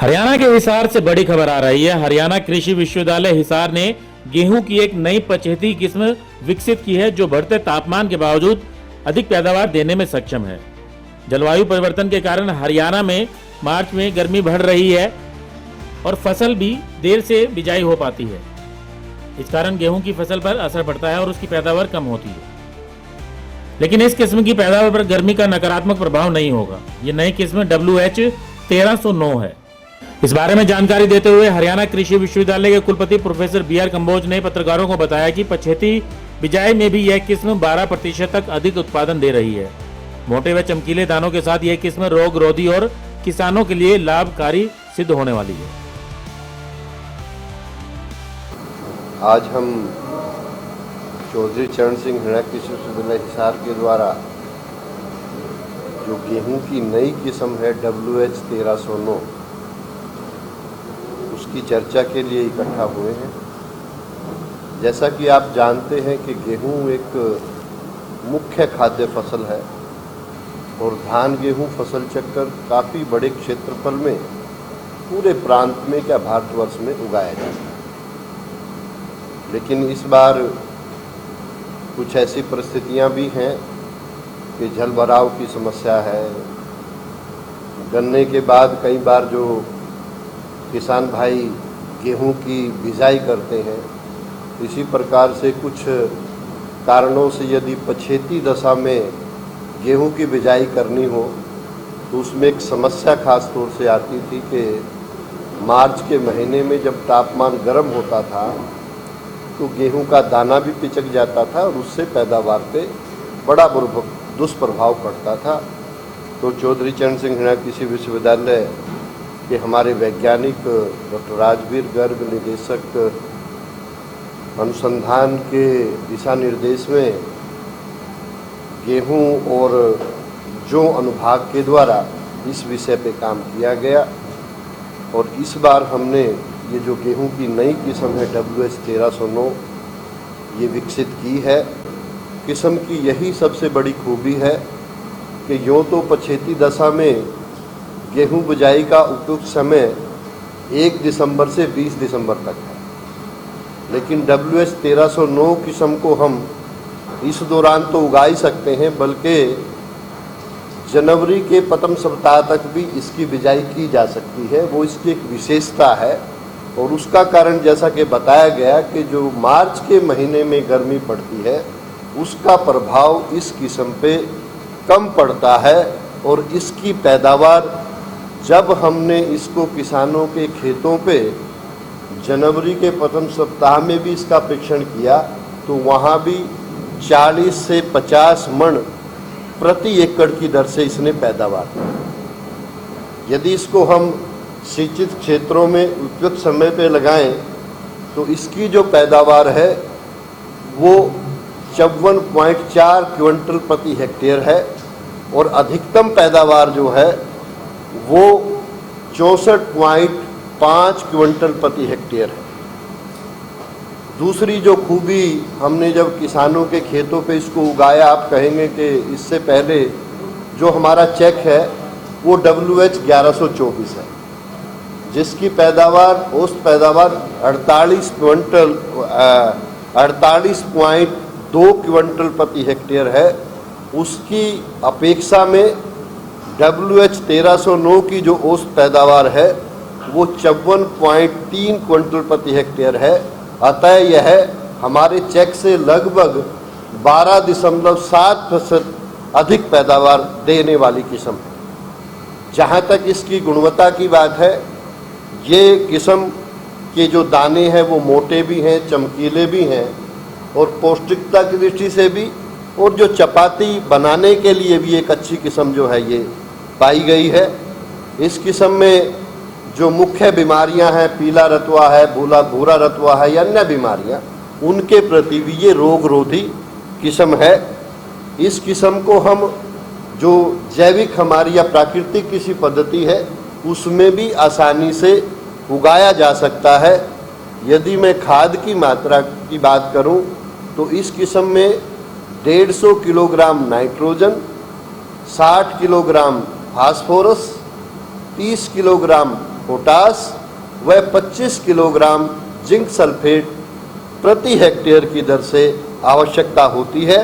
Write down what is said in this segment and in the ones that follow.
हरियाणा के हिसार से बड़ी खबर आ रही है। हरियाणा कृषि विश्वविद्यालय हिसार ने गेहूं की एक नई पछेती किस्म विकसित की है जो बढ़ते तापमान के बावजूद अधिक पैदावार देने में सक्षम है। जलवायु परिवर्तन के कारण हरियाणा में मार्च में गर्मी बढ़ रही है और फसल भी देर से बिजाई हो पाती है। इस कारण गेहूं की फसल पर असर पड़ता है और उसकी पैदावार कम होती है। लेकिन इस किस्म की पैदावार पर गर्मी का नकारात्मक प्रभाव नहीं होगा। ये नई किस्म WH1309 है। इस बारे में जानकारी देते हुए हरियाणा कृषि विश्वविद्यालय के कुलपति प्रोफेसर BR कंबोज ने पत्रकारों को बताया कि पछेती बिजाई में भी यह किस्म 12% तक अधिक उत्पादन दे रही है। मोटे व चमकीले दानों के साथ यह किस्म रोग रोधी और किसानों के लिए लाभकारी सिद्ध होने वाली है। आज हम चौधरी चरण सिंह हरियाणा कृषि विश्वविद्यालय हिसार के द्वारा जो गेहूं की नई किस्म है WH1309 उसकी चर्चा के लिए इकट्ठा हुए हैं। जैसा कि आप जानते हैं कि गेहूं एक मुख्य खाद्य फसल है और धान गेहूं फसल चक्कर काफ़ी बड़े क्षेत्रफल में पूरे प्रांत में क्या भारतवर्ष में उगाया जाता है। लेकिन इस बार कुछ ऐसी परिस्थितियां भी हैं कि जलभराव की समस्या है। गन्ने के बाद कई बार जो किसान भाई गेहूं की बिजाई करते हैं, इसी प्रकार से कुछ कारणों से यदि पछेती दशा में गेहूं की बिजाई करनी हो तो उसमें एक समस्या खास तौर से आती थी कि मार्च के महीने में जब तापमान गर्म होता था तो गेहूं का दाना भी पिचक जाता था और उससे पैदावार पे बड़ा दुष्प्रभाव पड़ता था। तो चौधरी चरण सिंह हरियाणा कृषि विश्वविद्यालय के हमारे वैज्ञानिक डॉक्टर राजवीर गर्ग निदेशक अनुसंधान के दिशा निर्देश में गेहूं और जौ अनुभाग के द्वारा इस विषय पे काम किया गया और इस बार हमने ये जो गेहूं की नई किस्म है WH1309 ये विकसित की है। किस्म की यही सबसे बड़ी खूबी है कि यूँ तो पछेती दशा में गेहूं बिजाई का उपयुक्त समय 1 दिसंबर से 20 दिसंबर तक है, लेकिन WH1309 किस्म को हम इस दौरान तो उगा ही सकते हैं बल्कि जनवरी के प्रथम सप्ताह तक भी इसकी बिजाई की जा सकती है। वो इसकी एक विशेषता है और उसका कारण जैसा कि बताया गया कि जो मार्च के महीने में गर्मी पड़ती है उसका प्रभाव इस किस्म पे कम पड़ता है और इसकी पैदावार जब हमने इसको किसानों के खेतों पे जनवरी के प्रथम सप्ताह में भी इसका परीक्षण किया तो वहाँ भी 40 से 50 मण प्रति एकड़ की दर से इसने पैदावार की। यदि इसको हम सिंचित क्षेत्रों में उपयुक्त समय पे लगाएं तो इसकी जो पैदावार है वो 54.4 क्विंटल प्रति हेक्टेयर है और अधिकतम पैदावार जो है वो 64.5 क्विंटल प्रति हेक्टेयर है। दूसरी जो खूबी हमने जब किसानों के खेतों पे इसको उगाया, आप कहेंगे कि इससे पहले जो हमारा चेक है वो WH1124 है जिसकी पैदावार औसत पैदावार 48.2 क्विंटल प्रति हेक्टेयर है। उसकी अपेक्षा में WH1309 की जो औसत पैदावार है वो 54.3 क्विंटल प्रति हेक्टेयर है। अतः यह हमारे चेक से लगभग 12.7% अधिक पैदावार देने वाली किस्म है। जहाँ तक इसकी गुणवत्ता की बात है, ये किस्म के जो दाने हैं वो मोटे भी हैं, चमकीले भी हैं और पौष्टिकता की दृष्टि से भी और जो चपाती बनाने के लिए भी एक अच्छी किस्म जो है ये पाई गई है। इस किस्म में जो मुख्य बीमारियां हैं, पीला रतुआ है, भूरा रतुआ है या अन्य बीमारियां, उनके प्रति भी ये रोग रोधी किस्म है। इस किस्म को हम जो जैविक हमारी या प्राकृतिक किसी पद्धति है उसमें भी आसानी से उगाया जा सकता है। यदि मैं खाद की मात्रा की बात करूं तो इस किस्म में 150 kilogram nitrogen, 60 kilogram phosphorus, 30 kilogram potash व 25 किलोग्राम जिंक सल्फेट प्रति हेक्टेयर की दर से आवश्यकता होती है।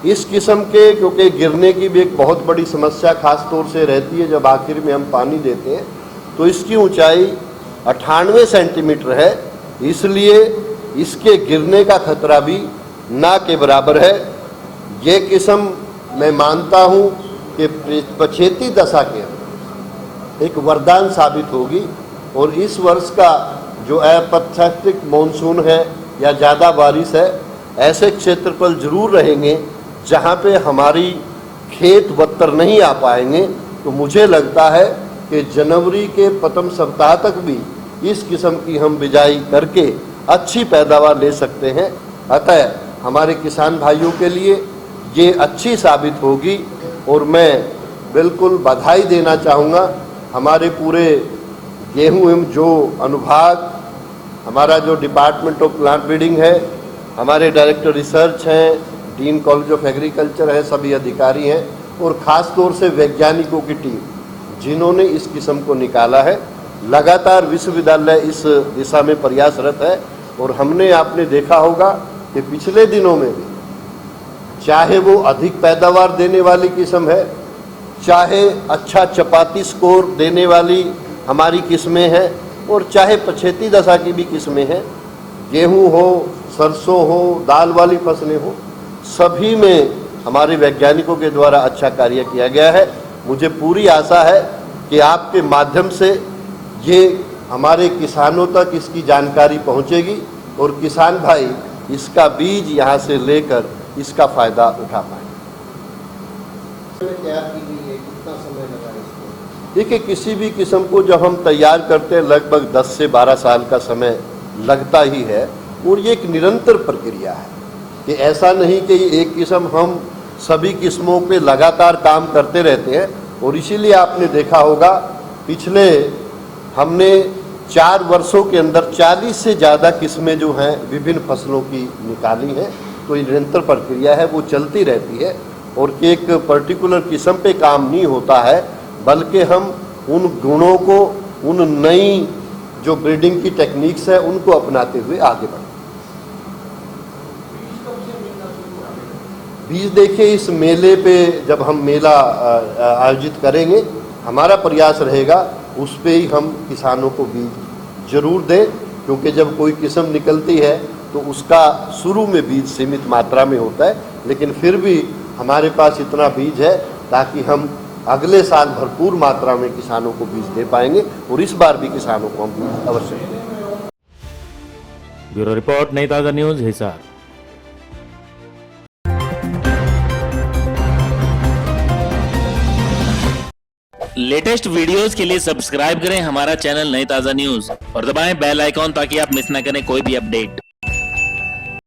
इस किस्म के, क्योंकि गिरने की भी एक बहुत बड़ी समस्या खास तौर से रहती है जब आखिर में हम पानी देते हैं, तो इसकी ऊंचाई 98 सेंटीमीटर है, इसलिए इसके गिरने का खतरा भी ना के बराबर है। ये किस्म मैं मानता हूँ कि पछेती दशा के एक वरदान साबित होगी और इस वर्ष का जो अप्रत्याशित मॉनसून है या ज़्यादा बारिश है, ऐसे क्षेत्रफल जरूर रहेंगे जहाँ पे हमारी खेत बत्तर नहीं आ पाएंगे। तो मुझे लगता है कि जनवरी के प्रथम सप्ताह तक भी इस किस्म की हम बिजाई करके अच्छी पैदावार ले सकते हैं। अतः हमारे किसान भाइयों के लिए ये अच्छी साबित होगी और मैं बिल्कुल बधाई देना चाहूँगा हमारे पूरे गेहूं एवं जो अनुभाग, हमारा जो डिपार्टमेंट ऑफ प्लांट ब्रीडिंग है, हमारे डायरेक्टर रिसर्च हैं, डीन कॉलेज ऑफ एग्रीकल्चर है, सभी अधिकारी हैं और ख़ास तौर से वैज्ञानिकों की टीम जिन्होंने इस किस्म को निकाला है। लगातार विश्वविद्यालय इस दिशा में प्रयासरत है और हमने आपने देखा होगा कि पिछले दिनों में भी, चाहे वो अधिक पैदावार देने वाली किस्म है, चाहे अच्छा चपाती स्कोर देने वाली हमारी किस्में हैं और चाहे पछेती दशा की भी किस्में हैं, गेहूं हो, सरसों हो, दाल वाली फसलें हो, सभी में हमारे वैज्ञानिकों के द्वारा अच्छा कार्य किया गया है। मुझे पूरी आशा है कि आपके माध्यम से ये हमारे किसानों तक इसकी जानकारी पहुंचेगी और किसान भाई इसका बीज यहाँ से लेकर इसका फ़ायदा उठा पाएंगे। तैयार की गई है, कितना समय लगा इसको? देखिए, किसी भी किस्म को जब हम तैयार करते हैं लगभग 10 से 12 साल का समय लगता ही है और ये एक निरंतर प्रक्रिया है कि ऐसा नहीं कि एक किस्म, हम सभी किस्मों पे लगातार काम करते रहते हैं। और इसीलिए आपने देखा होगा पिछले हमने 4 वर्षों के अंदर 40 से ज़्यादा किस्में जो हैं विभिन्न फसलों की निकाली हैं। तो ये निरंतर प्रक्रिया है, वो चलती रहती है और एक पर्टिकुलर किस्म पे काम नहीं होता है, बल्कि हम उन गुणों को, उन नई जो ब्रीडिंग की टेक्निक्स है उनको अपनाते हुए आगे बढ़ते हैं। बीज देखिए, इस मेले पे जब हम मेला आयोजित करेंगे, हमारा प्रयास रहेगा उस पे ही हम किसानों को बीज जरूर दें, क्योंकि जब कोई किस्म निकलती है तो उसका शुरू में बीज सीमित मात्रा में होता है, लेकिन फिर भी हमारे पास इतना बीज है ताकि हम अगले साल भरपूर मात्रा में किसानों को बीज दे पाएंगे और इस बार भी किसानों को हम बीज अवश्य दें। ब्यूरो रिपोर्ट, नई ताज़ा न्यूज़, हिसार। लेटेस्ट वीडियोस के लिए सब्सक्राइब करें हमारा चैनल नई ताज़ा न्यूज़ और दबाएं बेल आइकॉन ताकि आप मिस ना करें कोई भी अपडेट।